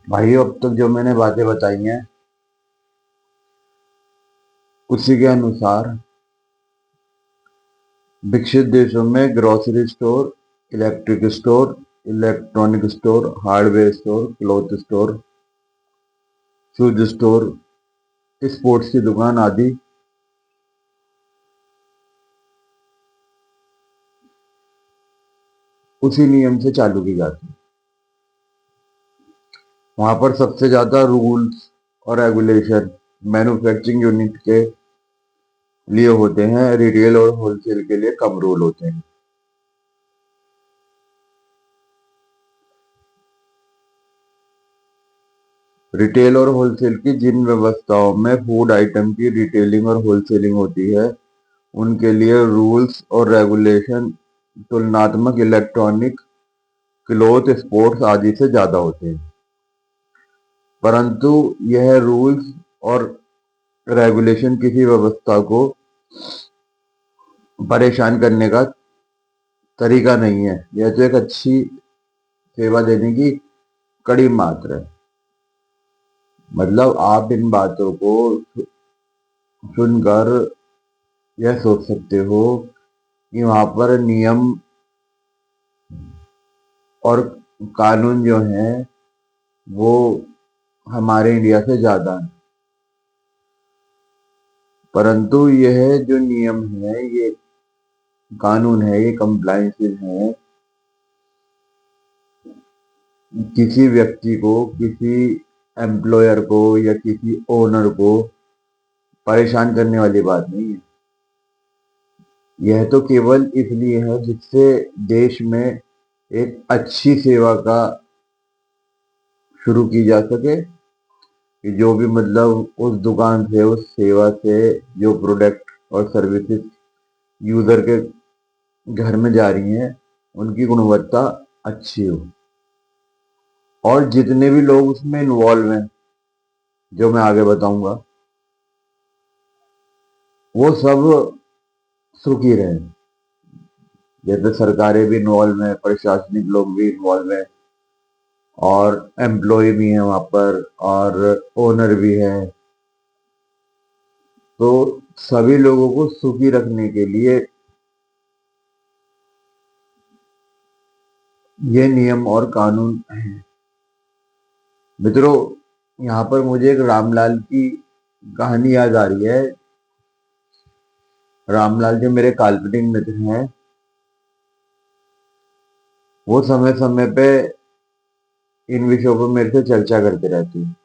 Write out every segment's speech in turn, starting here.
भाई अब तक जो मैंने बातें बताई हैं उसी के अनुसार विकसित देशों में grocery store, electric store, electronic store, hardware store, cloth store, shoes store, sports की दुकान आदि उसी नियम से चालू की जाती है। वहां पर सबसे ज्यादा रूल्स और रेगुलेशन मैन्युफैक्चरिंग यूनिट के लिए होते हैं, रिटेल और होलसेल के लिए कम रूल होते हैं। रिटेल और होलसेल की जिन व्यवस्थाओं में फूड आइटम की रिटेलिंग और होलसेलिंग होती है, उनके लिए रूल्स और रेगुलेशन तुलनात्मक इलेक्ट्रॉनिक, क्लॉथ, स्पोर्ट्स आदि से ज्यादा होते हैं। परंतु यह रूल्स और रेगुलेशन किसी व्यवस्था को परेशान करने का तरीका नहीं है। यह तो एक अच्छी सेवा देने की कड़ी मात्र है। मतलब आप इन बातों को सुनकर यह सोच सकते हो कि वहां पर नियम और कानून जो हैं वो हमारे इंडिया से ज्यादा है। परंतु यह जो नियम है, ये कानून है, ये कंप्लायंसेस है, किसी व्यक्ति को, किसी एम्प्लॉयर को या किसी ओनर को परेशान करने वाली बात नहीं है। यह तो केवल इसलिए है जिससे देश में एक अच्छी सेवा का शुरू की जा सके, कि जो भी मतलब उस दुकान से, उस सेवा से जो प्रोडक्ट और सर्विसेज यूजर के घर में जा रही हैं, उनकी गुणवत्ता अच्छी हो। और जितने भी लोग उसमें इन्वॉल्व हैं, जो मैं आगे बताऊंगा, वो सब सुखी रहे। जैसे सरकारें भी इन्वॉल्व हैं, प्रशासनिक लोग भी इन्वॉल्व हैं, और एम्प्लॉय भी हैं वहां पर, और ओनर भी हैं। तो सभी लोगों को सुखी रखने के लिए ये नियम और कानून है। मित्रों, यहाँ पर मुझे एक रामलाल की कहानी याद आ रही है। रामलाल जो मेरे काल्पनिक मित्र हैं, वो समय समय पे इन विषयों पर मेरे से चर्चा करते रहते हैं।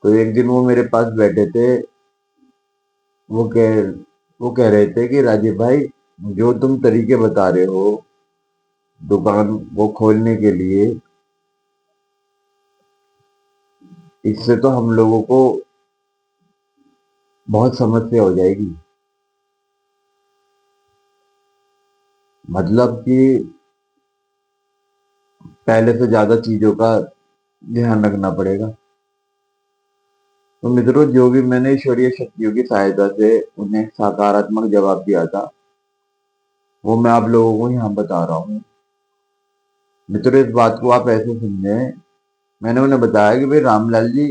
तो एक दिन वो मेरे पास बैठे थे। वो कह वो कह रहे थे कि राजीव भाई, जो तुम तरीके बता रहे हो दुकान को खोलने के लिए, इससे तो हम लोगों को बहुत समस्या हो जाएगी। मतलब कि पहले से ज्यादा चीजों का ध्यान रखना पड़ेगा। तो मित्रों, जो भी मैंने ईश्वरीय शक्तियों की सहायता से उन्हें सकारात्मक जवाब दिया था, वो मैं आप लोगों को यहाँ बता रहा हूँ। मित्रों, इस बात को आप ऐसे समझे, मैंने उन्हें बताया कि भाई रामलाल जी,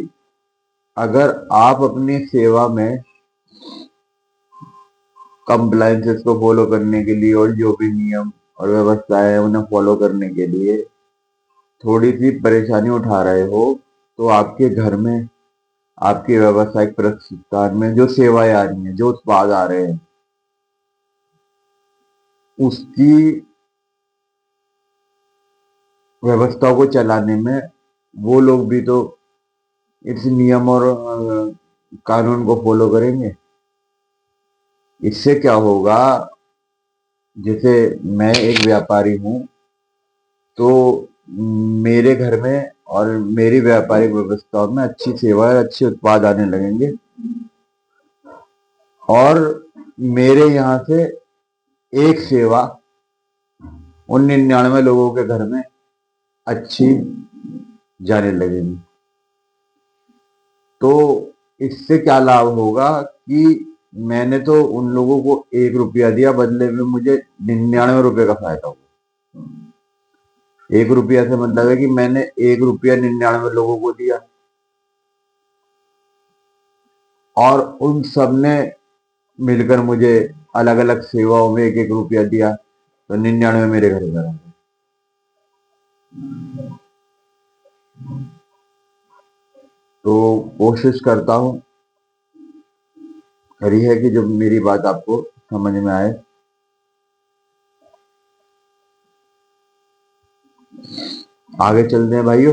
अगर आप अपनी सेवा में कंप्लायंसेस को फॉलो करने के लिए और जो भी नियम और व्यवस्थाएं हैं उन्हें फॉलो करने के लिए थोड़ी सी परेशानी उठा रहे हो, तो आपके घर में, आपके व्यावसायिक प्रतिष्ठान में जो सेवाएं आ रही हैं, जो उत्पाद आ रहे हैं, उसकी व्यवस्था को चलाने में वो लोग भी तो इस नियम और कानून को फॉलो करेंगे। इससे क्या होगा, जैसे मैं एक व्यापारी हूँ, तो मेरे घर में और मेरी व्यापारिक व्यवस्थाओं में अच्छी सेवा और अच्छे उत्पाद आने लगेंगे, और मेरे यहाँ से एक सेवा उन 99 लोगों के घर में अच्छी जाने लगेगी। तो इससे क्या लाभ होगा कि मैंने तो उन लोगों को 1 रुपया दिया, बदले में मुझे 99 रुपये का फायदा हुआ। 1 रुपया से मतलब है कि मैंने 1 रुपया 99 लोगों को दिया, और उन सब ने मिलकर मुझे अलग अलग सेवाओं में 1-1 रुपया दिया, तो 99 मेरे घर में रहा। तो कोशिश करता हूँ करी है कि जब मेरी बात आपको समझ में आए। आगे चलते हैं भाइयों।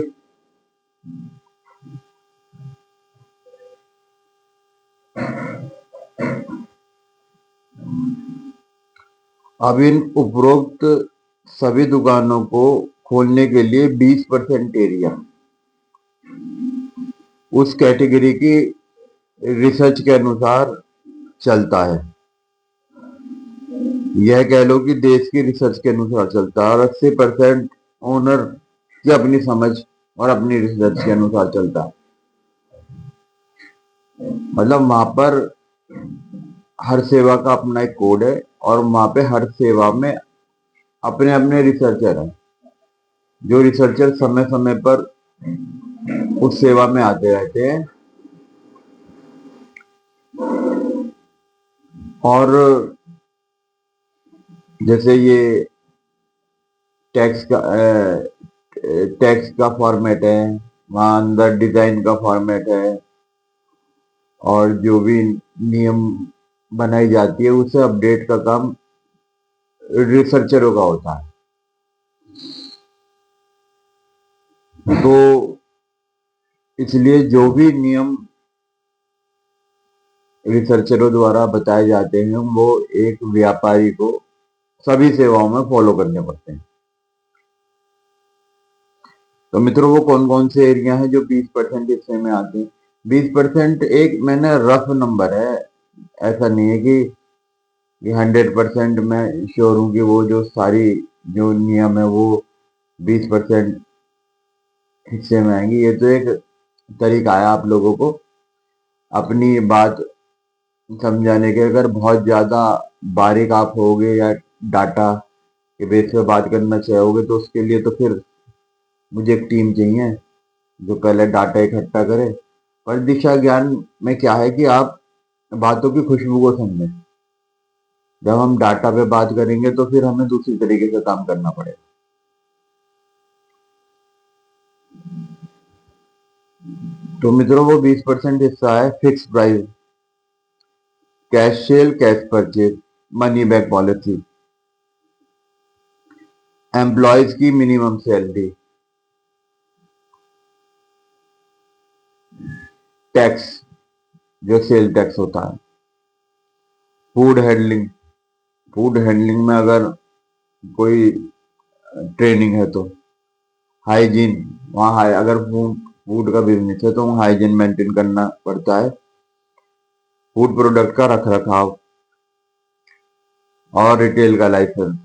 अब इन उपरोक्त सभी दुकानों को खोलने के लिए 20% एरिया उस कैटेगरी की रिसर्च के अनुसार चलता है। यह कह लो कि देश की रिसर्च के अनुसार चलता है, और 80% ओनर की अपनी समझ और अपनी रिसर्च के अनुसार चलता है। मतलब वहां पर हर सेवा का अपना एक कोड है, और वहां पे हर सेवा में अपने अपने रिसर्चर हैं, जो रिसर्चर समय समय पर उस सेवा में आते रहते हैं। और जैसे ये टैक्स का फॉर्मेट है, वहां अंदर डिजाइन का फॉर्मेट है, और जो भी नियम बनाई जाती है उसे अपडेट का काम रिसर्चरों का होता है। तो इसलिए जो भी नियम रिसर्चरों द्वारा बताए जाते हैं वो एक व्यापारी को सभी सेवाओं में फॉलो करने पड़ते हैं। तो मित्रों, वो कौन कौन से एरिया हैं जो 20% हिस्से में आते हैं? 20% एक मैंने रफ नंबर है, ऐसा नहीं है कि 100% मैं श्योर हूं कि वो जो सारी जो नियम है वो 20% हिस्से में आएंगी। ये तो एक तरीका है आप लोगों को अपनी बात समझाने के। अगर बहुत ज्यादा बारीक आप होगे या डाटा के बेस पे बात करना चाहोगे, तो उसके लिए तो फिर मुझे एक टीम चाहिए जो पहले डाटा इकट्ठा करे। पर दिशा ज्ञान में क्या है कि आप बातों की खुशबू को समझें। जब हम डाटा पे बात करेंगे तो फिर हमें दूसरी तरीके से काम करना पड़ेगा। तो मित्रों, वो 20% हिस्सा है fix price, cash cell, cash purchase, money back policy, employees की मिनिमम सैलरी, टैक्स जो सेल टैक्स होता है, फूड हैंडलिंग। फूड हैंडलिंग में अगर कोई ट्रेनिंग है तो हाइजीन, वहाँ अगर फूड फूड का बिजनेस है तो वहाँ हाइजीन मेंटेन करना पड़ता है। फूड प्रोडक्ट का रख रखाव और रिटेल का लाइसेंस।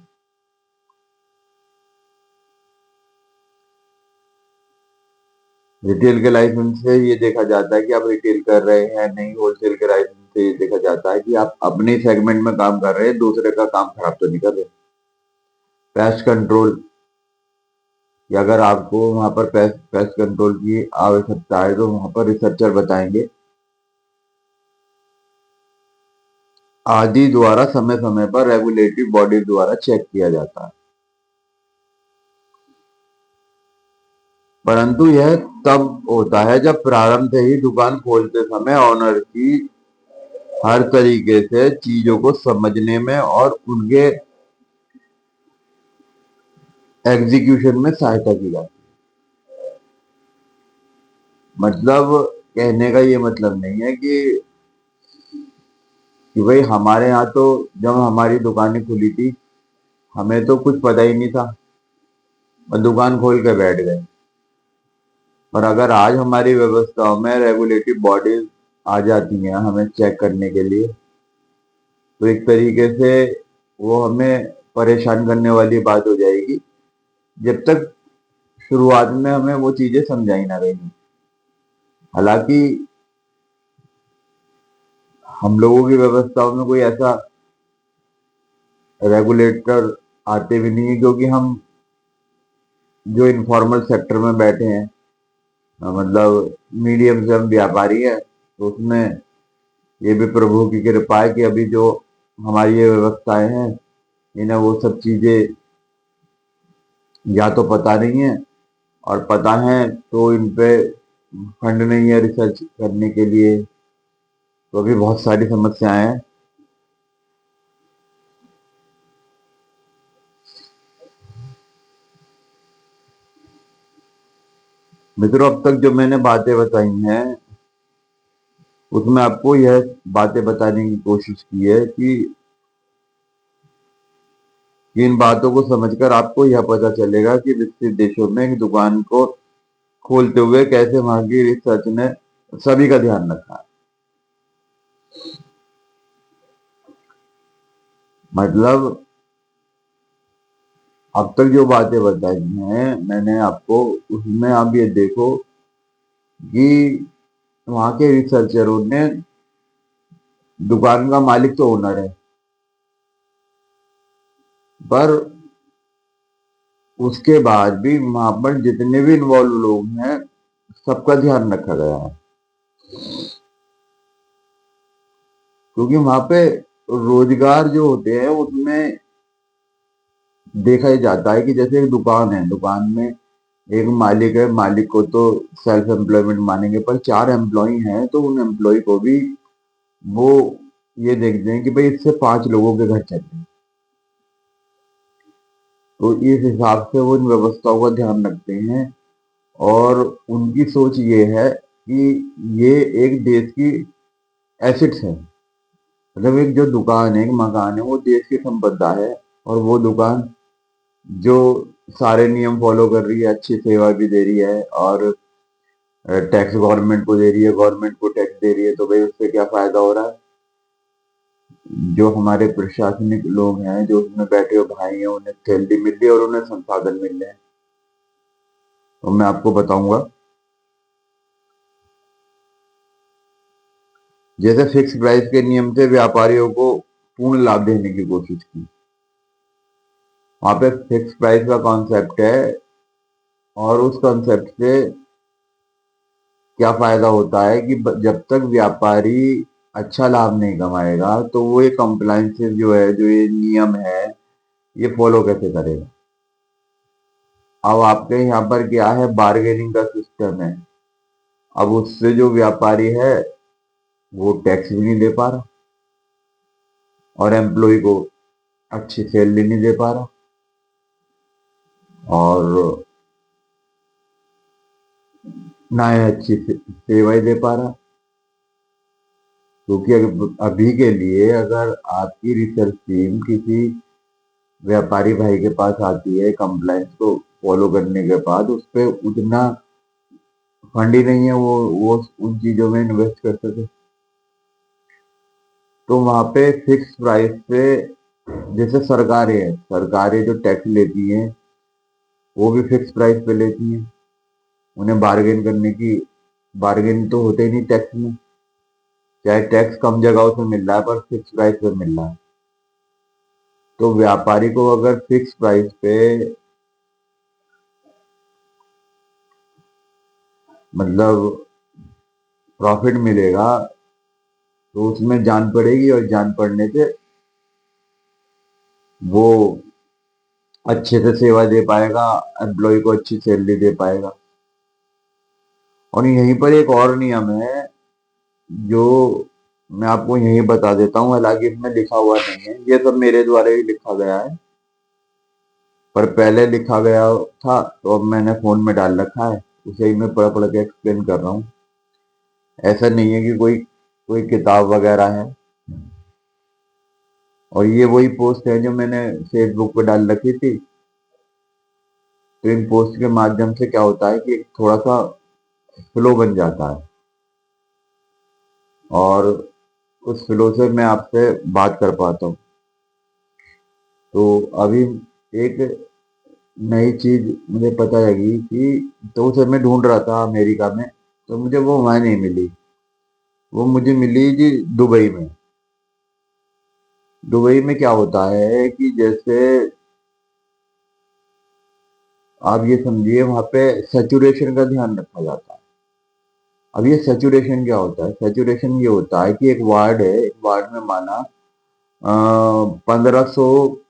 रिटेल के लाइसेंस से ये देखा जाता है कि आप रिटेल कर रहे हैं नहीं। होलसेल के लाइसेंस से ये देखा जाता है कि आप अपने सेगमेंट में काम कर रहे हैं, दूसरे का काम खराब तो नहीं कर रहे। पेस्ट कंट्रोल, कि अगर आपको वहां पर पेस्ट कंट्रोल की आवश्यकता है तो वहां पर रिसर्चर बताएंगे। आदि द्वारा समय समय पर रेगुलेटरी बॉडी द्वारा चेक किया जाता है। परंतु यह तब होता है जब प्रारंभ से ही दुकान खोलते समय ऑनर की हर तरीके से चीजों को समझने में और उनके एग्जीक्यूशन में सहायता की जाती है। मतलब कहने का ये मतलब नहीं है कि भाई हमारे यहाँ तो जब हमारी दुकानें खुली थी हमें तो कुछ पता ही नहीं था और दुकान खोल के बैठ गए। और अगर आज हमारी व्यवस्थाओं में रेगुलेटरी बॉडीज आ जाती हैं हमें चेक करने के लिए, तो एक तरीके से वो हमें परेशान करने वाली बात हो जाएगी जब तक शुरुआत में हमें वो चीजें समझाई ना गई। हालांकि हम लोगों की व्यवस्थाओं में कोई ऐसा रेगुलेटर आते भी नहीं है, क्योंकि हम जो इनफॉर्मल सेक्टर में बैठे हैं, मतलब मीडियम से हम व्यापारी है, तो उसमें ये भी प्रभु की कृपा है कि अभी जो हमारी ये व्यवस्थाएं हैं, इन्हें वो सब चीजें या तो पता नहीं है, और पता है तो इन पे फंड नहीं है रिसर्च करने के लिए। तो अभी बहुत सारी समस्याएं हैं। मित्रों, अब तक जो मैंने बातें बताई हैं, उसमें आपको यह बातें बताने की कोशिश की है कि इन बातों को समझकर आपको यह पता चलेगा कि विकसित देशों में एक दुकान को खोलते हुए कैसे वहां की रिसर्च ने सभी का ध्यान रखा है। मतलब अब तक जो बातें बताई हैं मैंने आपको, उसमें आप ये देखो कि वहां के रिसर्चरों ने, दुकान का मालिक तो ओनर है, पर उसके बाद भी वहां पर जितने भी इन्वॉल्व लोग हैं, सबका ध्यान रखा गया है। क्योंकि वहां पे रोजगार जो होते हैं उसमें देखा ही जाता है कि जैसे एक दुकान है, दुकान में एक मालिक है, मालिक को तो सेल्फ एम्प्लॉयमेंट मानेंगे, पर 4 एम्प्लॉय हैं तो उन एम्प्लॉय को भी वो ये देखते हैं कि भाई इससे 5 लोगों के घर चल रहे हैं। तो इस हिसाब से वो इन व्यवस्थाओं का ध्यान रखते हैं, और उनकी सोच ये है कि ये एक देश की एसेट्स है। मतलब एक जो दुकान है, एक मकान है, वो देश की संपदा है, और वो दुकान जो सारे नियम फॉलो कर रही है, अच्छी सेवा भी दे रही है, और टैक्स गवर्नमेंट को दे रही है, गवर्नमेंट को टैक्स दे रही है, तो भाई उससे क्या फायदा हो रहा है? जो हमारे प्रशासनिक लोग हैं, जो उसमें बैठे हुए भाई हैं, उन्हें सैलरी मिल रही है और उन्हें संसाधन मिल रहे हैं। तो मैं आपको बताऊंगा, जैसे फिक्स प्राइस के नियम से व्यापारियों को पूर्ण लाभ देने की कोशिश की। वहां पे फिक्स प्राइस का कॉन्सेप्ट है, और उस कॉन्सेप्ट से क्या फायदा होता है कि जब तक व्यापारी अच्छा लाभ नहीं कमाएगा, तो वो ये कंप्लायंसेस जो है, जो ये नियम है, ये फॉलो कैसे करेगा? अब आपके यहाँ पर क्या है, बार्गेनिंग का सिस्टम है। अब उससे जो व्यापारी है वो टैक्स भी नहीं दे पा रहा, और एम्प्लॉय को अच्छी सैलरी नहीं दे पा रहा, और ना ही अच्छी सेवाएं दे पा रहा। क्योंकि अभी के लिए अगर आपकी रिसर्च टीम किसी व्यापारी भाई के पास आती है कंप्लायंस को फॉलो करने के बाद, उस पर उतना फंड ही नहीं है वो उन चीजों में इन्वेस्ट कर सके। तो वहां पे फिक्स प्राइस पे, जैसे सरकारें जो टैक्स लेती हैं, वो भी फिक्स प्राइस पे लेती हैं। उन्हें बार्गेन तो होते ही नहीं टैक्स में। चाहे टैक्स कम जगहों से मिल रहा है, पर फिक्स प्राइस पे मिल रहा है। तो व्यापारी को अगर फिक्स प्राइस पे, मतलब प्रॉफिट मिलेगा, तो उसमें जान पड़ेगी, और जान पड़ने से वो अच्छे से सेवा दे पाएगा, एम्प्लॉय को अच्छी सैलरी दे पाएगा। और यहीं पर एक और नियम है, जो मैं आपको यहीं बता देता हूँ, हालांकि इसमें लिखा हुआ नहीं है, ये सब मेरे द्वारा ही लिखा गया है, पर पहले लिखा गया था तो अब मैंने फोन में डाल रखा है, उसे ही मैं पढ़ पढ़ के एक्सप्लेन कर रहा हूँ। ऐसा नहीं है कि कोई कोई किताब वगैरह है। और ये वही पोस्ट है जो मैंने फेसबुक पे डाल रखी थी। तो इन पोस्ट के माध्यम से क्या होता है कि एक थोड़ा सा फ्लो बन जाता है, और उस फ्लो से मैं आपसे बात कर पाता हूँ। तो अभी एक नई चीज मुझे पता लगी कि, तो उसे मैं ढूंढ रहा था अमेरिका में, तो मुझे वो वहां नहीं मिली। वो मुझे मिली जी दुबई में। दुबई में क्या होता है कि जैसे आप ये समझिए वहां पे सैचुरेशन का ध्यान रखा जाता है। अब ये सैचुरेशन क्या होता है? सैचुरेशन ये होता है कि एक वार्ड है, एक वार्ड में माना 1500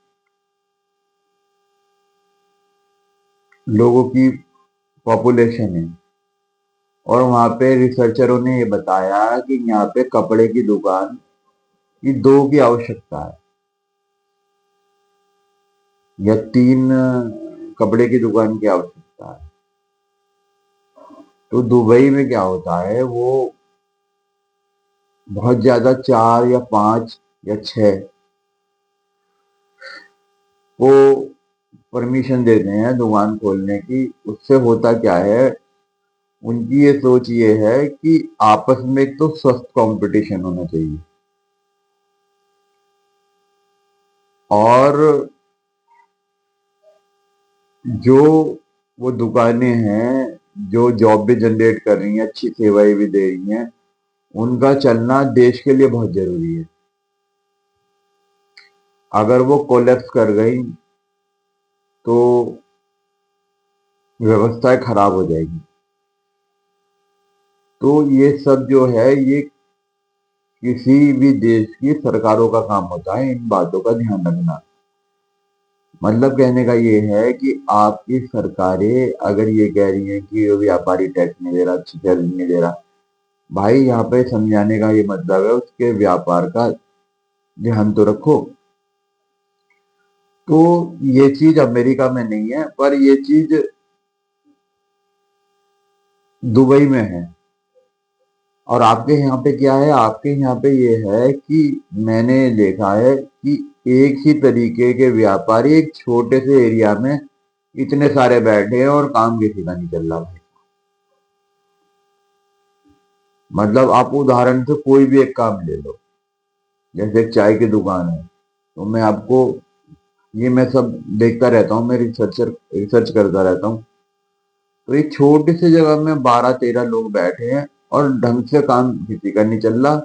लोगों की पॉपुलेशन है, और वहां पे रिसर्चरों ने ये बताया कि यहाँ पे कपड़े की दुकान की दो की आवश्यकता है, या तीन कपड़े की दुकान की आवश्यकता है। तो दुबई में क्या होता है, वो बहुत ज्यादा चार या पांच या छह को परमिशन देते हैं दुकान खोलने की। उससे होता क्या है, उनकी ये सोच ये है कि आपस में एक तो स्वस्थ कंपटीशन होना चाहिए, और जो वो दुकानें हैं जो जॉब भी जनरेट कर रही हैं, अच्छी सेवाएं भी दे रही हैं, उनका चलना देश के लिए बहुत जरूरी है। अगर वो कोलैप्स कर गई तो व्यवस्थाएं खराब हो जाएगी। तो ये सब जो है, ये किसी भी देश की सरकारों का काम होता है इन बातों का ध्यान रखना। मतलब कहने का ये है कि आपकी सरकारें अगर ये कह रही हैं कि वो व्यापारी टैक्स नहीं दे रहा, अच्छी सैलरी नहीं दे रहा, भाई यहाँ पे समझाने का ये मतलब है उसके व्यापार का ध्यान तो रखो। तो ये चीज अमेरिका में नहीं है, पर ये चीज दुबई में है। और आपके यहाँ पे क्या है, आपके यहाँ पे ये है कि मैंने देखा है कि एक ही तरीके के व्यापारी एक छोटे से एरिया में इतने सारे बैठे हैं और काम किसी का नहीं चल रहा भाई। मतलब आप उदाहरण से कोई भी एक काम ले लो, जैसे एक चाय की दुकान है, तो मैं आपको ये मैं सब देखता रहता हूँ, मैं रिसर्च करता रहता हूँ। तो एक छोटी सी जगह में 12-13 लोग बैठे हैं और ढंग से काम किसी का नहीं चल रहा।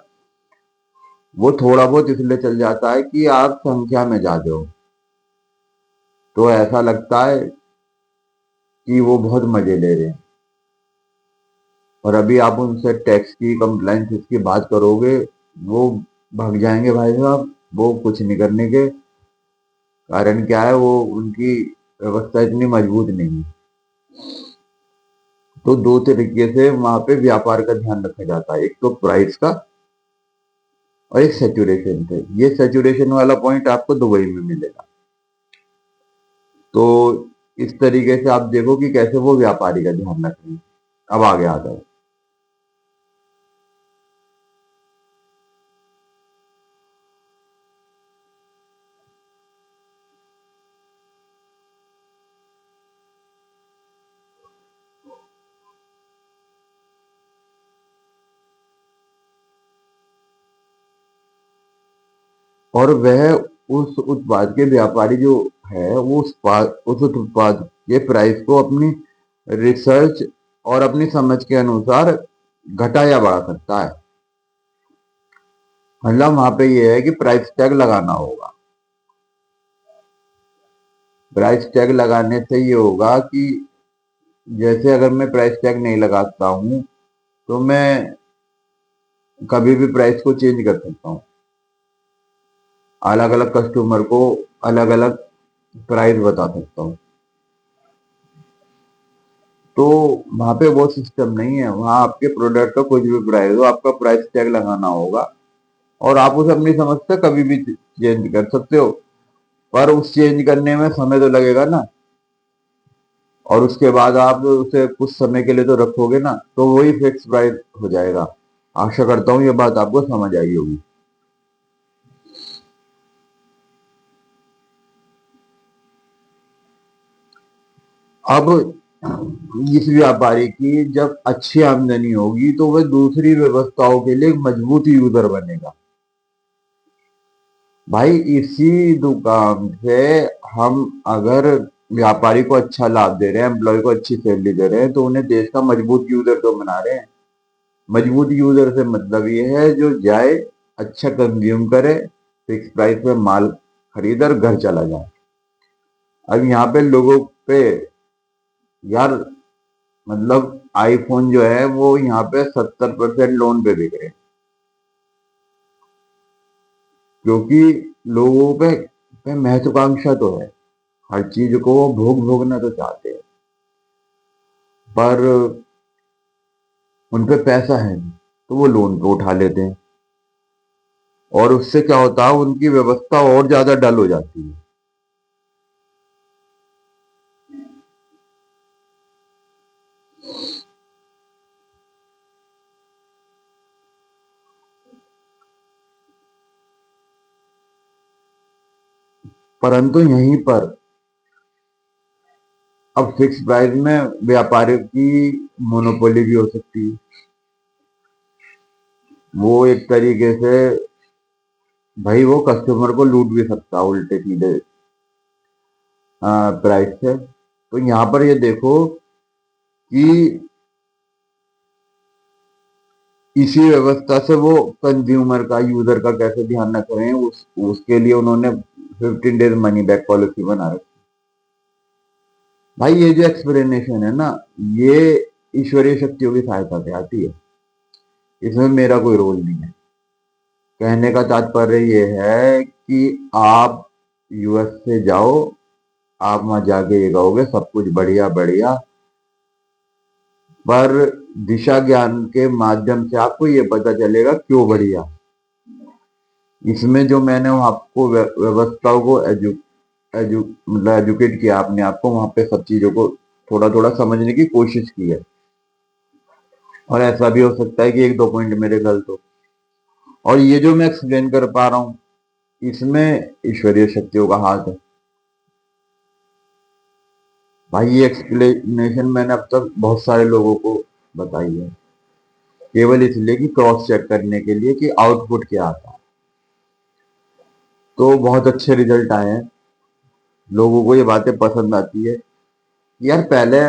वो थोड़ा बहुत इसलिए चल जाता है कि आप संख्या में ज्यादा हो, तो ऐसा लगता है कि वो बहुत मजे ले रहे हैं। और अभी आप उनसे टैक्स की कंप्लाइंस की बात करोगे, वो भाग जाएंगे भाई साहब, वो कुछ नहीं करने के। कारण क्या है, वो उनकी व्यवस्था इतनी मजबूत नहीं है। तो दो तरीके से वहां पे व्यापार का ध्यान रखा जाता है, एक तो प्राइस का और एक सेचुरेशन थे। ये सेचुरेशन वाला पॉइंट आपको दुबई में मिलेगा। तो इस तरीके से आप देखो कि कैसे वो व्यापारी का ध्यान रख रहे हैं। अब आगे आता है। और वह उस उत्पाद के व्यापारी जो है, वो उस उत्पाद के प्राइस को अपनी रिसर्च और अपनी समझ के अनुसार घटा या बढ़ा सकता है। मतलब वहां पे ये है कि प्राइस टैग लगाना होगा। प्राइस टैग लगाने से ये होगा कि जैसे अगर मैं प्राइस टैग नहीं लगाता हूँ, तो मैं कभी भी प्राइस को चेंज कर सकता हूँ, अलग अलग कस्टमर को अलग अलग प्राइस बता सकता हूँ। तो वहां पे वो सिस्टम नहीं है। वहां आपके प्रोडक्ट का कुछ भी प्राइस हो, आपका प्राइस टैग लगाना होगा, और आप उसे अपनी समझ से कभी भी चेंज कर सकते हो। पर उस चेंज करने में समय तो लगेगा ना, और उसके बाद आप उसे कुछ समय के लिए तो रखोगे ना, तो वही फिक्स प्राइस हो जाएगा। आशा करता हूँ ये बात आपको समझ आई होगी। अब इस व्यापारी की जब अच्छी आमदनी होगी, तो वह दूसरी व्यवस्थाओं के लिए एक मजबूत यूजर बनेगा। भाई इसी दुकान से हम अगर व्यापारी को अच्छा लाभ दे रहे हैं, एम्प्लॉय को अच्छी सैलरी दे रहे हैं, तो उन्हें देश का मजबूत यूजर तो बना रहे हैं। मजबूत यूजर से मतलब ये है जो जाए, अच्छा कंज्यूम करे, फिक्स प्राइस पे माल खरीद और घर चला जाए। अब यहाँ पे लोगों पे यार, मतलब आईफोन जो है वो यहाँ पे 70% लोन पे बिक रहे हैं, क्योंकि लोगों पे महत्वाकांक्षा तो है, हर चीज को वो भोगना तो चाहते हैं, पर उन पे पैसा है नहीं, तो वो लोन पे उठा लेते हैं, और उससे क्या होता है, उनकी व्यवस्था और ज्यादा डल हो जाती है। परंतु यहीं पर अब फिक्स प्राइस में व्यापारियों की मोनोपोली भी हो सकती है। वो एक तरीके से भाई वो कस्टमर को लूट भी सकता है उल्टे सीधे प्राइस से। तो यहाँ पर ये देखो कि इसी व्यवस्था से वो कंज्यूमर का, यूजर का कैसे ध्यान रख रहे हैं, उसके लिए उन्होंने 15 डेज मनी बैक पॉलिसी बना रखी। भाई ये जो एक्सप्लेनेशन है ना, ये ईश्वरीय शक्तियों की सहायता से आती है, इसमें मेरा कोई रोल नहीं है। कहने का तात्पर्य ये है कि आप यूएस से जाओ, आप वहां जाके ये कहोगे सब कुछ बढ़िया बढ़िया, पर दिशा ज्ञान के माध्यम से आपको ये पता चलेगा क्यों बढ़िया। इसमें जो मैंने आपको व्यवस्थाओं को मतलब एजुकेट किया, आपने आपको वहां पे सब चीजों को थोड़ा थोड़ा समझने की कोशिश की है। और ऐसा भी हो सकता है कि एक दो पॉइंट मेरे गलत हो, और ये जो मैं एक्सप्लेन कर पा रहा हूँ, इसमें ईश्वरीय शक्तियों का हाथ है। भाई ये एक्सप्लेनेशन मैंने अब तक बहुत सारे लोगों को बताई है, केवल इसलिए कि क्रॉस चेक करने के लिए कि आउटपुट क्या आता है। तो बहुत अच्छे रिजल्ट आए हैं, लोगों को ये बातें पसंद आती है। यार पहले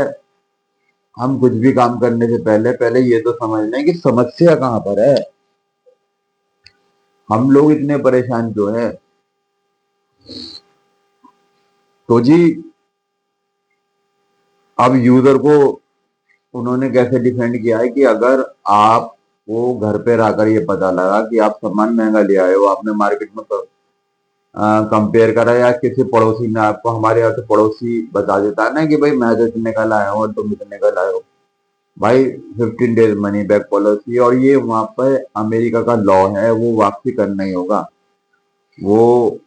हम कुछ भी काम करने से पहले पहले ये तो समझ लें कि समस्या कहाँ पर है, हम लोग इतने परेशान क्यों है। तो जी, अब यूजर को उन्होंने कैसे डिफेंड किया है कि अगर आपको घर पे रहकर ये पता लगा कि आप सामान महंगा ले आए हो, आपने मार्केट में कंपेयर करा, या किसी पड़ोसी ने आपको, हमारे यहाँ तो पड़ोसी बता देता है ना कि भाई मैं तो इतने का लाया हूँ और तुम इतने का लाए हो। भाई 15 डेज मनी बैक पॉलिसी, और ये वहां पर अमेरिका का लॉ है, वो वापसी करना ही होगा। वो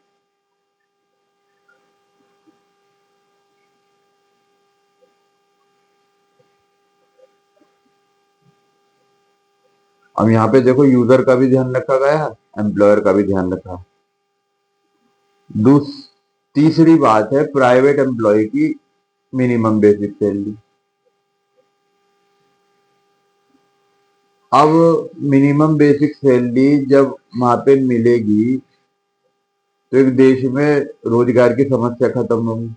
अब यहाँ पे देखो, यूजर का भी ध्यान रखा गया है, एम्प्लॉयर का भी ध्यान रखा। दूस तीसरी बात है प्राइवेट एम्प्लॉय की मिनिमम बेसिक सैलरी। अब मिनिमम बेसिक सैलरी जब वहां पे मिलेगी, तो एक देश में रोजगार की समस्या खत्म होगी।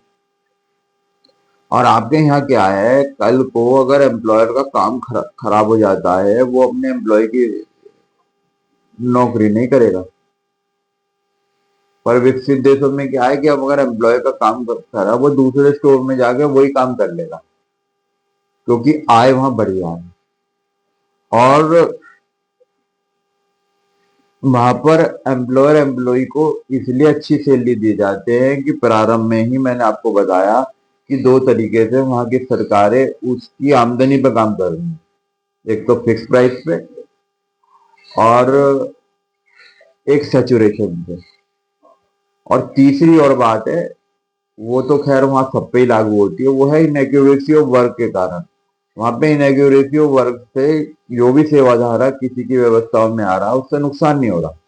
और आपके यहाँ क्या है, कल को अगर एम्प्लॉयर का काम खराब हो जाता है, वो अपने एम्प्लॉय की नौकरी नहीं करेगा। पर विकसित देशों में क्या है कि अब अगर एम्प्लॉय का काम खराब, वो दूसरे स्टोर में जाके वही काम कर लेगा, क्योंकि आय वहां बढ़िया है। और वहां पर एम्प्लॉयर एम्प्लॉय को इसलिए अच्छी सैलरी दी जाते हैं कि प्रारंभ में ही मैंने आपको बताया कि दो तरीके से वहां की सरकारें उसकी आमदनी पर काम कर रही हैं, एक तो फिक्स प्राइस पे, और एक सैचुरेशन पे। और तीसरी और बात है, वो तो खैर वहां सब पे ही लागू होती है, वो है इनएक्यूरेसी ऑफ वर्क के कारण। वहां पे इनएक्यूरेसी ऑफ वर्क से जो भी सेवाधारा किसी की व्यवस्थाओं में आ रहा है, उससे नुकसान नहीं हो रहा।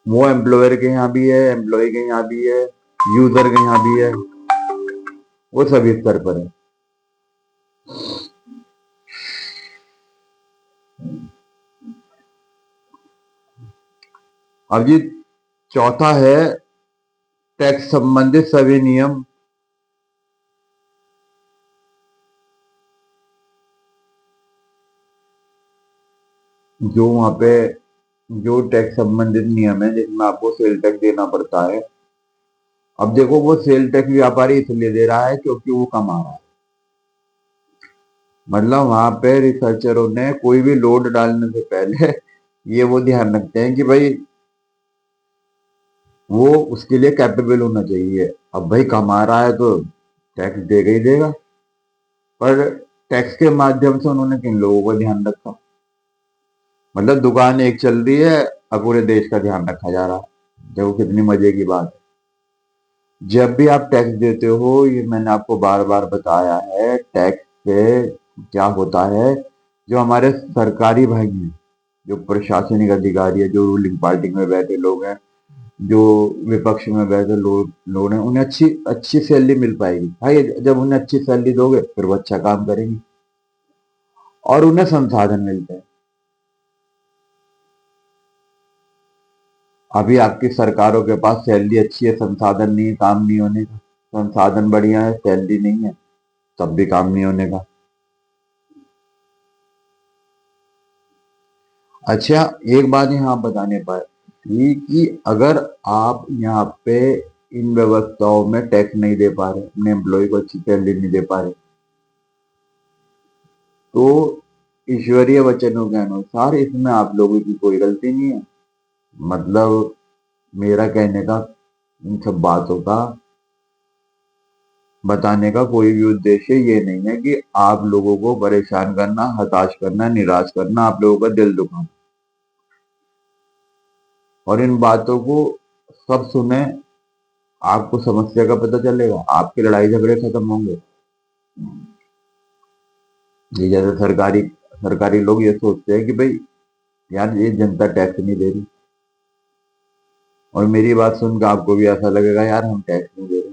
वो एम्प्लॉयर के यहाँ भी है, एम्प्लॉय के यहाँ भी है, यूजर के यहाँ भी है, वो सभी स्तर पर है। अब ये चौथा है, टैक्स संबंधित सभी नियम जो वहां पे जो टैक्स संबंधित नियम है जिसमें आपको सेल टैक्स देना पड़ता है। अब देखो वो सेल टैक्स व्यापारी इसलिए दे रहा है क्योंकि वो कमा रहा है। मतलब वहां पे रिसर्चरों ने कोई भी लोड डालने से पहले ये वो ध्यान रखते हैं कि भाई वो उसके लिए कैपेबल होना चाहिए। अब भाई कमा रहा है तो टैक्स देगा ही देगा। पर टैक्स के माध्यम से उन्होंने किन लोगों को ध्यान रखा। मतलब दुकान एक चल रही है, अब पूरे देश का ध्यान रखा जा रहा है। देखो कितनी मजे की बात है। जब भी आप टैक्स देते हो, ये मैंने आपको बार बार बताया है, टैक्स से क्या होता है, जो हमारे सरकारी भाई हैं, जो प्रशासनिक अधिकारी है, जो रूलिंग पार्टी में बैठे लोग हैं, जो विपक्ष में बैठे लोग हैं, उन्हें अच्छी अच्छी सैलरी मिल पाएगी। भाई जब उन्हें अच्छी सैलरी दोगे फिर वो अच्छा काम करेंगे और उन्हें संसाधन मिलते हैं। अभी आपकी सरकारों के पास सैलरी अच्छी है, संसाधन नहीं है, काम नहीं होने का। संसाधन बढ़िया है, सैलरी नहीं है, तब भी काम नहीं होने का। अच्छा, एक बात यहाँ बताने पर थी कि अगर आप यहाँ पे इन व्यवस्थाओं में टैक्स नहीं दे पा रहे, अपने एम्प्लॉय को अच्छी सैलरी नहीं दे पा रहे, तो ईश्वरीय वचनों के अनुसार इसमें आप लोगों की कोई गलती नहीं है। मतलब मेरा कहने का, इन सब बातों का बताने का कोई भी उद्देश्य ये नहीं है कि आप लोगों को परेशान करना, हताश करना, निराश करना, आप लोगों का दिल दुखाना। और इन बातों को सब सुने, आपको समस्या का पता चलेगा, आपके लड़ाई झगड़े खत्म होंगे। ये जैसे सरकारी सरकारी लोग ये सोचते हैं कि भाई यार ये जनता टैक्स नहीं दे रही, और मेरी बात सुनकर आपको भी ऐसा लगेगा यार हम टैक्स नहीं दे रहे।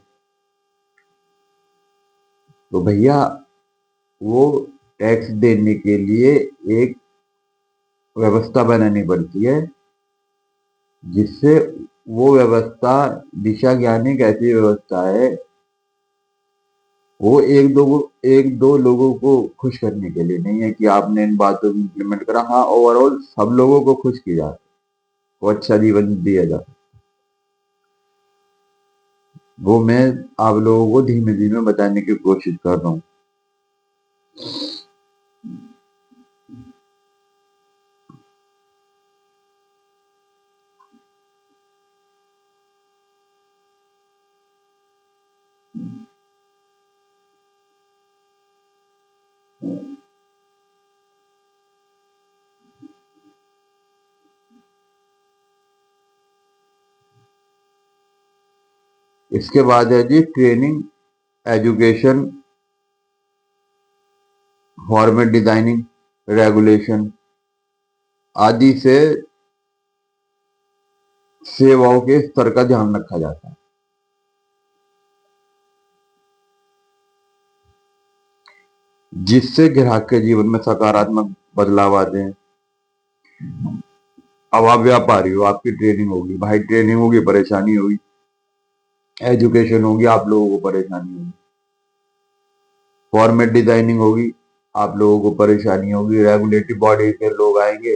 तो भैया वो टैक्स देने के लिए एक व्यवस्था बनानी पड़ती है, जिससे वो व्यवस्था दिशा ज्ञानी एक ऐसी व्यवस्था है, वो एक दो लोगों को खुश करने के लिए नहीं है कि आपने इन बातों को इम्प्लीमेंट करा। हाँ, ओवरऑल सब लोगों को खुश किया, वो अच्छा जीवन दिया जा। वो मैं आप लोगों को धीमे धीमे बताने की कोशिश कर रहा हूँ। इसके बाद है जी training, education, format designing, regulation आदि से सेवाओं के स्तर का ध्यान रखा जाता है, जिससे ग्राहक के जीवन में सकारात्मक बदलाव आते हैं। अब आप व्यापारी हो, आपकी ट्रेनिंग होगी, भाई ट्रेनिंग होगी, परेशानी होगी, एजुकेशन होगी, आप लोगों को परेशानी होगी, फॉर्मेट डिजाइनिंग होगी, आप लोगों को परेशानी होगी, रेगुलेटरी बॉडी के लोग आएंगे।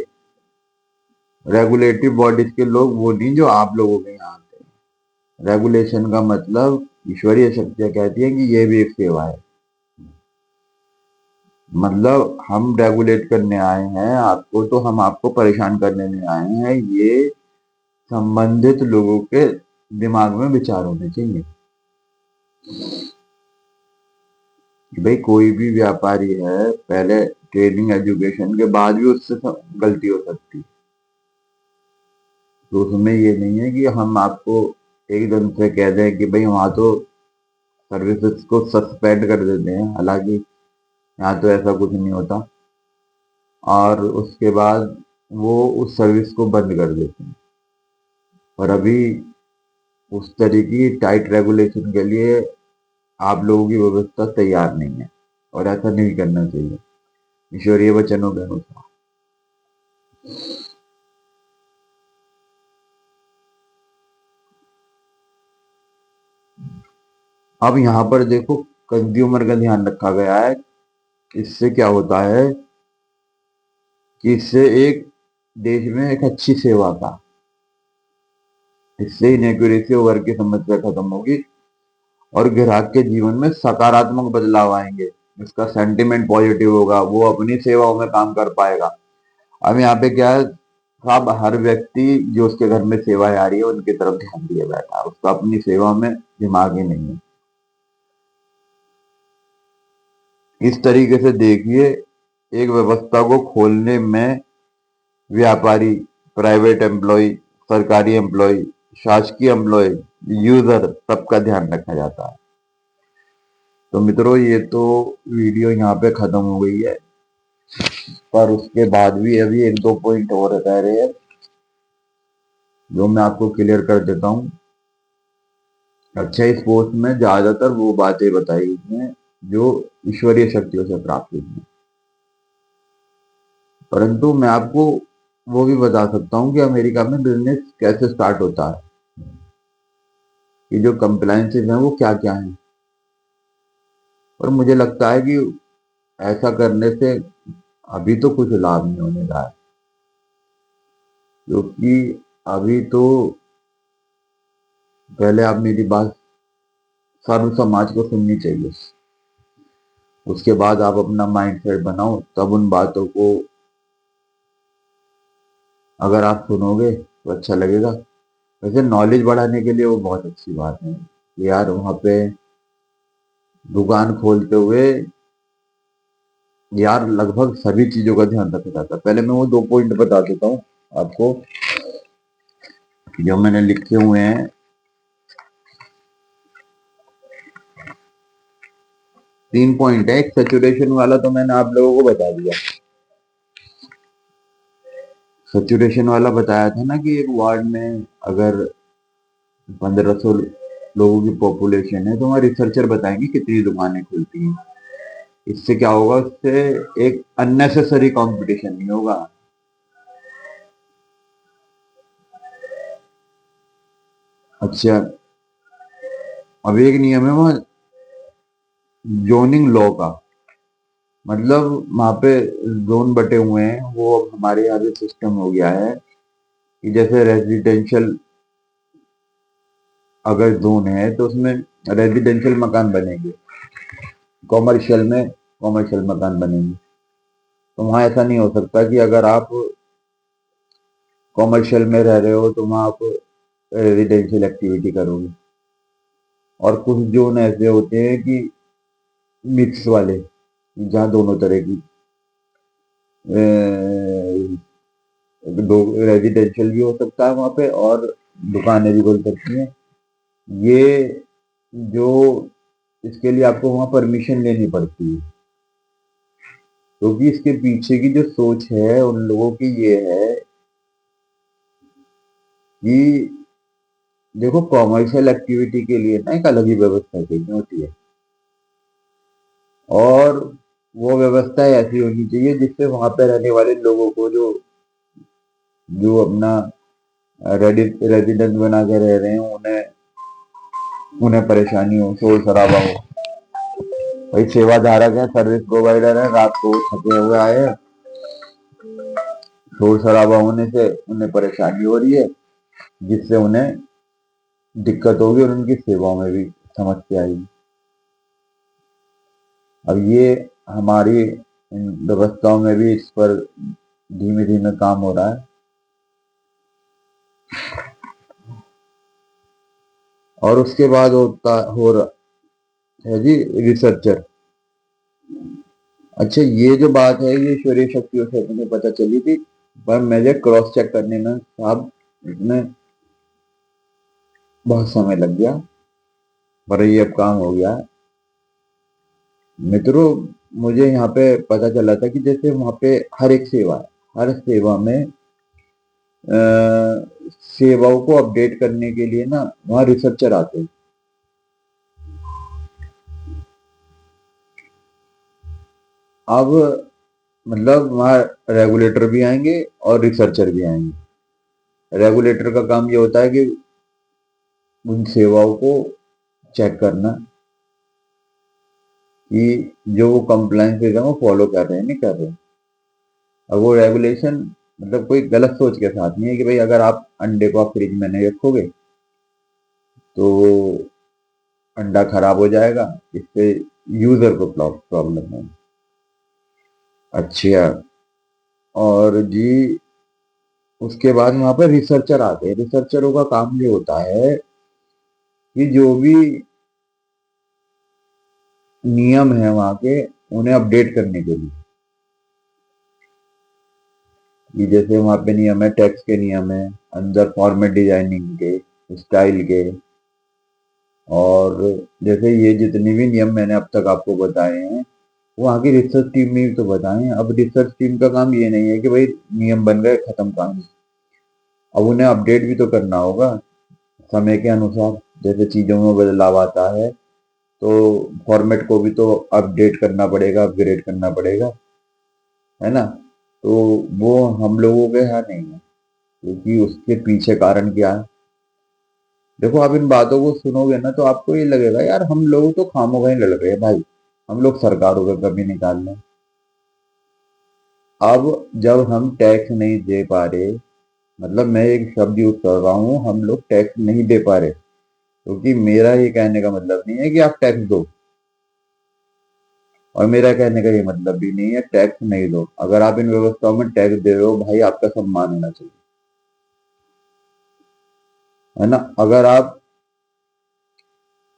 रेगुलेटरी बॉडीज के लोग वो नहीं जो आप लोगों के यहाँ आते हैं। रेगुलेशन का मतलब ईश्वरीय शक्तियां कहती हैं कि ये भी एक सेवा है। मतलब हम रेगुलेट करने आए हैं आपको, तो हम आपको परेशान करने नहीं आए हैं। ये संबंधित लोगों के दिमाग में विचार होने चाहिए कि भाई कोई भी व्यापारी है, पहले ट्रेनिंग एजुकेशन के बाद भी उससे गलती हो सकती है। तो उसमें ये नहीं है कि हम आपको एकदम से कह दें कि भाई वहां तो सर्विसेज को सस्पेंड कर देते हैं, हालांकि यहाँ तो ऐसा कुछ नहीं होता। और उसके बाद वो उस सर्विस को बंद कर देते हैं। और अभी उस तरीके की टाइट रेगुलेशन के लिए आप लोगों की व्यवस्था तैयार नहीं है, और ऐसा नहीं करना चाहिए ईश्वरीय वचनों के अनुसार। अब यहाँ पर देखो, कंज्यूमर का ध्यान रखा गया है। इससे क्या होता है कि इससे एक देश में एक अच्छी सेवा का। इससे इनएक्यूरेसी और वर्ग की समस्या खत्म होगी और ग्राहक के जीवन में सकारात्मक बदलाव आएंगे। उसका सेंटिमेंट पॉजिटिव होगा, वो अपनी सेवाओं में काम कर पाएगा। अब यहाँ पे क्या है, अब हर व्यक्ति जो उसके घर में सेवाएं आ रही है उनकी तरफ ध्यान दिए बैठा है, उसका अपनी सेवा में दिमाग ही नहीं है। इस तरीके से देखिए, एक व्यवस्था को खोलने में व्यापारी, प्राइवेट एम्प्लॉय, सरकारी एम्प्लॉय, शासकीय एम्प्लॉय, यूजर, सबका ध्यान रखा जाता है। तो मित्रों, ये तो वीडियो यहाँ पे खत्म हो गई है, पर उसके बाद भी अभी एक दो पॉइंट और रह रहे हैं जो मैं आपको क्लियर कर देता हूँ। अच्छा, इस पोस्ट में ज्यादातर वो बातें बताई गई हैं जो ईश्वरीय शक्तियों से प्राप्त हुई हैं, परंतु मैं आपको वो भी बता सकता हूँ कि अमेरिका में बिजनेस कैसे स्टार्ट होता है, कि जो कंप्लायंसेस हैं वो क्या क्या हैं। और मुझे लगता है कि ऐसा करने से अभी तो कुछ लाभ नहीं होने रहा है, क्योंकि अभी तो पहले आप मेरी बात सर्व समाज को सुननी चाहिए, उसके बाद आप अपना माइंडसेट बनाओ, तब उन बातों को अगर आप सुनोगे तो अच्छा लगेगा। वैसे नॉलेज बढ़ाने के लिए वो बहुत अच्छी बात है कि यार वहाँ पे दुकान खोलते हुए यार लगभग सभी चीजों का ध्यान रखा जाता है। पहले मैं वो दो पॉइंट बता देता हूँ आपको जो मैंने लिखे हुए हैं। 3 पॉइंट है। एक सैचुरेशन वाला तो मैंने आप लोगों को बता दिया। सैचुरेशन वाला बताया था ना कि एक वार्ड में अगर 1500 लोगों की पॉपुलेशन है तो वहाँ रिसर्चर बताएंगे कितनी दुकानें खुलती हैं। इससे क्या होगा, उससे एक अननेसेसरी कंपटीशन नहीं होगा। अच्छा, अब एक नियम है वहाँ जोनिंग लॉ का, मतलब वहाँ पे जोन बटे हुए हैं। वो अब हमारे यहाँ जो सिस्टम हो गया है कि जैसे रेजिडेंशियल अगर जोन है तो उसमें रेजिडेंशियल मकान बनेंगे, कॉमर्शियल में कॉमर्शियल मकान बनेंगे। तो वहाँ ऐसा नहीं हो सकता कि अगर आप कॉमर्शियल में रह रहे हो तो वहाँ आप रेजिडेंशियल एक्टिविटी करोगे। और कुछ जोन ऐसे होते हैं कि मिक्स वाले, जहाँ दोनों तरह की दो रेजिडेंशियल भी हो सकता है वहाँ पे और दुकानें भी खुल सकती हैं। ये जो इसके लिए आपको वहाँ परमिशन लेनी पड़ती है, क्योंकि इसके पीछे की जो सोच है उन लोगों की ये है कि देखो, कॉमर्शियल एक्टिविटी के लिए ना एक अलग ही व्यवस्था चाहिए होती है, और वो व्यवस्था ऐसी होनी चाहिए जिससे वहां पे रहने वाले लोगों को जो जो अपना रेजिडेंस बना के रह रहे हैं उन्हें परेशानी हो, शोर शराबा हो। भाई सेवाधारक है, सर्विस प्रोवाइडर है, रात को थके हुए आए हैं, शोर शराबा होने से उन्हें परेशानी हो रही है, जिससे उन्हें दिक्कत होगी और उनकी सेवाओं में भी समस्या आएगी। अब ये हमारी इन व्यवस्थाओं में भी इस पर धीमे धीमे काम हो रहा है। और उसके बाद हो रहा है जी रिसर्चर। अच्छा, ये जो बात है ये ईश्वरीय शक्तियों से मुझे पता चली थी, पर मुझे क्रॉस चेक करने में साहब इसमें बहुत समय लग गया, पर ये अब काम हो गया है। मित्रों, मुझे यहाँ पे पता चला था कि जैसे वहाँ पे हर एक सेवा है, हर सेवा में सेवाओं को अपडेट करने के लिए ना वहाँ रिसर्चर आते हैं। अब मतलब वहाँ रेगुलेटर भी आएंगे और रिसर्चर भी आएंगे। रेगुलेटर का काम ये होता है कि उन सेवाओं को चेक करना कि जो वो कंप्लायंस है वो फॉलो कर रहे हैं नहीं कर रहे हैं। अब वो रेगुलेशन मतलब कोई गलत सोच के साथ नहीं है कि भाई अगर आप अंडे को आप फ्रिज में नहीं रखोगे तो अंडा खराब हो जाएगा, इससे यूजर को प्रॉब्लम है। अच्छा। और जी उसके बाद वहां पर रिसर्चर आते हैं। रिसर्चरों का काम ये होता है कि जो भी नियम है वहां के उन्हें अपडेट करने के लिए, कि जैसे वहां पे नियम है, टैक्स के नियम है, अंदर फॉर्मेट डिजाइनिंग के, स्टाइल के, और जैसे ये जितने भी नियम मैंने अब तक आपको बताए हैं वो आगे रिसर्च टीम में ही तो बताएं। अब रिसर्च टीम का काम ये नहीं है कि भाई नियम बन गए खत्म कहानी, अब उन्हें अपडेट भी तो करना होगा समय के अनुसार। जैसे चीजों में बदलाव आता है तो फॉर्मेट को भी तो अपडेट करना पड़ेगा, अपग्रेड करना पड़ेगा, है ना। तो वो हम लोगों के यहाँ नहीं है, क्योंकि उसके पीछे कारण क्या है। देखो आप इन बातों को सुनोगे ना तो आपको ये लगेगा यार हम लोग तो खामों ही लड़ रहे हैं भाई, हम लोग सरकारों का कभी निकाल लें। अब जब हम टैक्स नहीं दे पा रहे, मतलब मैं एक शब्द यूज कर रहा हूँ, हम लोग टैक्स नहीं दे पा रहे, क्योंकि मेरा ये कहने का मतलब नहीं है कि आप टैक्स दो, और मेरा कहने का ये मतलब भी नहीं है टैक्स नहीं दो। अगर आप इन व्यवस्थाओं में टैक्स दे रहे हो भाई, आपका सम्मान होना चाहिए, है ना। अगर आप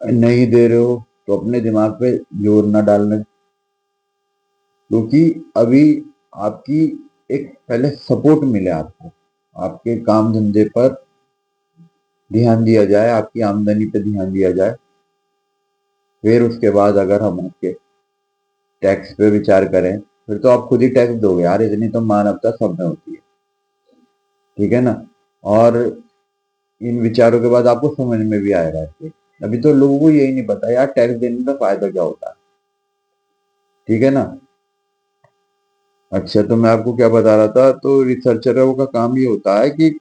नहीं दे रहे हो तो अपने दिमाग पे जोर ना डालने, क्योंकि अभी आपकी एक पहले सपोर्ट मिले आपको, आपके काम धंधे पर ध्यान दिया जाए, आपकी आमदनी पे ध्यान दिया जाए, फिर उसके बाद अगर हम आपके टैक्स पे विचार करें, फिर तो आप खुद ही टैक्स दोगे यार, इतनी तो मानवता सब में होती है, ठीक है ना। और इन विचारों के बाद आपको समझ में भी आएगा कि अभी तो लोगों को यही नहीं पता यार टैक्स देने का फायदा क्या होता है, ठीक है ना। अच्छा, तो मैं आपको क्या बता रहा था, तो रिसर्चरों का काम ये होता है कि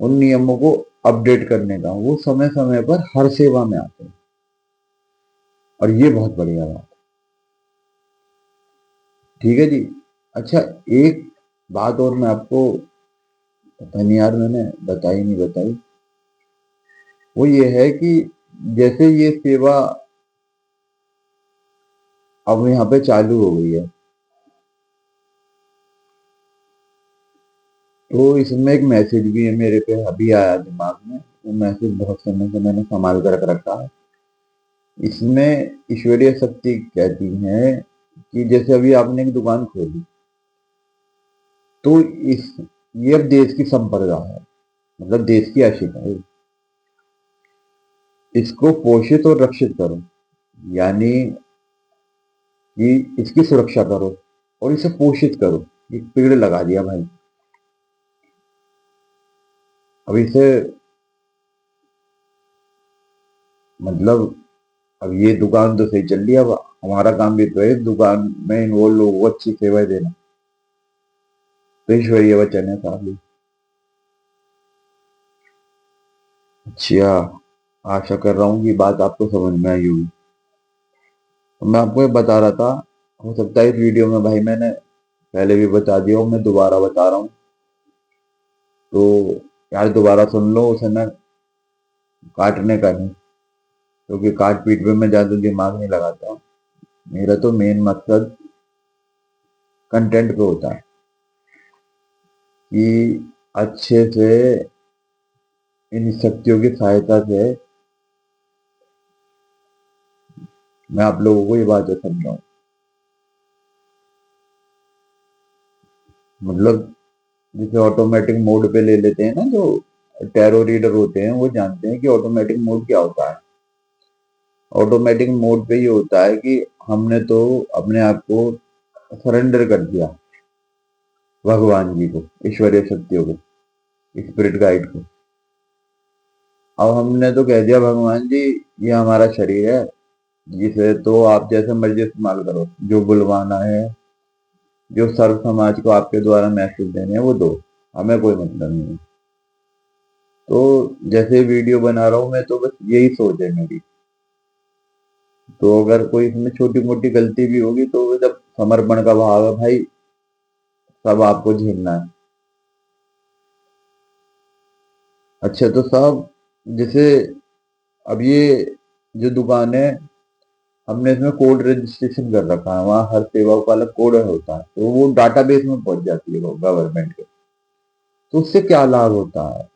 उन नियमों को अपडेट करने का, वो समय समय पर हर सेवा में आते हैं, और ये बहुत बढ़िया बात, ठीक है जी। अच्छा, एक बात और मैं आपको, पता नहीं यार मैंने बताई नहीं बताई, वो ये है कि जैसे ये सेवा अब यहाँ पे चालू हो गई है, तो इसमें एक मैसेज भी है, मेरे पे अभी आया दिमाग में, वो मैसेज बहुत समय से मैंने संभाल कर रख रखा है। इसमें ईश्वरीय शक्ति कहती है कि जैसे अभी आपने एक दुकान खोली, तो इस ये अब देश की संपदा है, मतलब देश की आशिका है, इसको पोषित और रक्षित करो, यानी कि इसकी सुरक्षा करो और इसे पोषित करो। एक पेड़ लगा दिया भाई, अब इसे, मतलब अब ये दुकान तो सही चल रही है, अब हमारा काम भी तो है इस दुकान में इन्वॉल्व लोगों को अच्छी सेवाएं देना, तो ईश्वरीय वचन है साहब ये। अच्छा, आशा कर रहा हूँ कि बात आपको समझ में आई होगी। तो मैं आपको ये बता रहा था, हो सकता है इस वीडियो में भाई मैंने पहले भी बता दिया हूँ, मैं दोबारा बता रहा हूँ, तो यार दोबारा सुन लो, उसे ना काटने का नहीं, क्योंकि काट पीट पे मैं ज्यादा दिमाग नहीं लगाता, मेरा तो मेन मकसद कंटेंट पे होता है कि अच्छे से इन शक्तियों की सहायता से मैं आप लोगों को ये बातें समझाऊं। मतलब जैसे ऑटोमेटिक मोड पे ले लेते हैं ना, जो टैरो रीडर होते हैं वो जानते हैं कि ऑटोमेटिक मोड क्या होता है। ऑटोमेटिक मोड पे ये होता है कि हमने तो अपने आप को सरेंडर कर दिया भगवान जी को, ईश्वरीय शक्तियों को, स्पिरिट गाइड को। अब हमने तो कह दिया भगवान जी ये हमारा शरीर है, जिसे तो आप जैसे मर्जी इस्तेमाल करो, जो बुलवाना है, जो सर्व समाज को आपके द्वारा मैसेज देने हैं वो दो, हमें कोई मतलब नहीं है। तो जैसे वीडियो बना रहा हूँ मैं, तो बस यही सोच है मेरी। तो अगर कोई इसमें छोटी मोटी गलती भी होगी तो वो जब समर्पण का भाव है भाई, सब आपको झेलना है। अच्छा तो साहब, जैसे अब ये जो दुकान है, हमने इसमें कोड रजिस्ट्रेशन कर रखा है, वहाँ हर सेवा का अलग कोड होता है, तो वो डाटाबेस में पहुंच जाती है वो गवर्नमेंट के। तो उससे क्या लाभ होता है?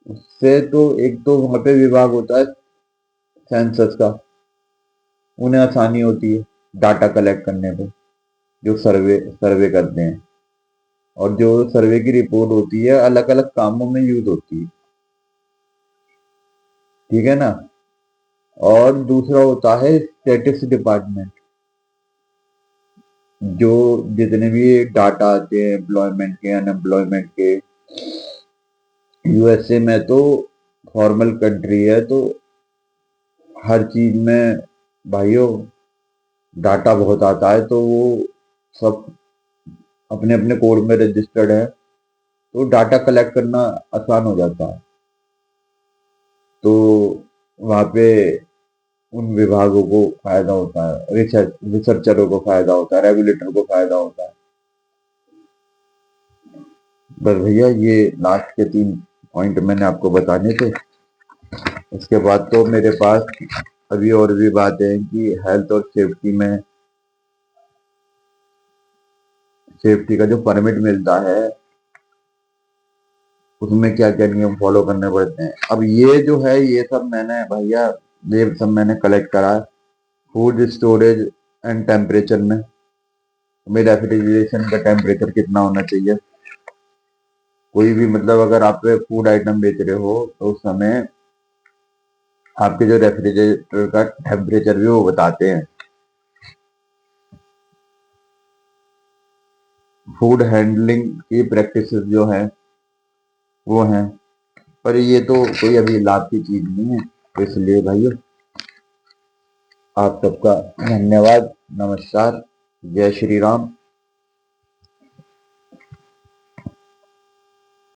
उससे तो एक तो वहाँ पे विभाग होता है सेंसस का, उन्हें आसानी होती है डाटा कलेक्ट करने पे, जो सर्वे सर्वे करते हैं। और जो सर्वे की रिपोर्ट होती है अलग अलग कामों में यूज होती है, ठीक है ना। और दूसरा होता है स्टैटिस्टिक्स डिपार्टमेंट, जो जितने भी डाटा आते हैं एम्प्लॉयमेंट के, अनएम्प्लॉयमेंट के। यूएसए में तो फॉर्मल कंट्री है, तो हर चीज में भाइयों डाटा बहुत आता है, तो वो सब अपने अपने कोड में रजिस्टर्ड है, तो डाटा कलेक्ट करना आसान हो जाता है। तो वहाँ पे उन विभागों को फायदा होता है, रिसर्चरों को फायदा होता है, रेगुलेटर को फायदा होता है। बस भैया ये लास्ट के 3 पॉइंट मैंने आपको बताने थे। इसके बाद तो मेरे पास अभी और भी बातें हैं कि हेल्थ और सेफ्टी का जो परमिट मिलता है उसमें क्या क्या नियम फॉलो करने पड़ते हैं। अब ये जो है ये सब मैंने भैया, ये सब मैंने कलेक्ट करा है फूड स्टोरेज एंड टेम्परेचर में। मेरा रेफ्रिजरेशन का टेम्परेचर कितना होना चाहिए, कोई भी मतलब अगर आप फूड आइटम बेच रहे हो तो उस समय आपके जो रेफ्रिजरेटर का टेम्परेचर भी वो बताते हैं। फूड हैंडलिंग की प्रैक्टिस जो है वो हैं, पर ये तो कोई अभी लाभ की चीज नहीं है। तो इसलिए भाइयों आप सबका धन्यवाद, नमस्कार, जय श्री राम।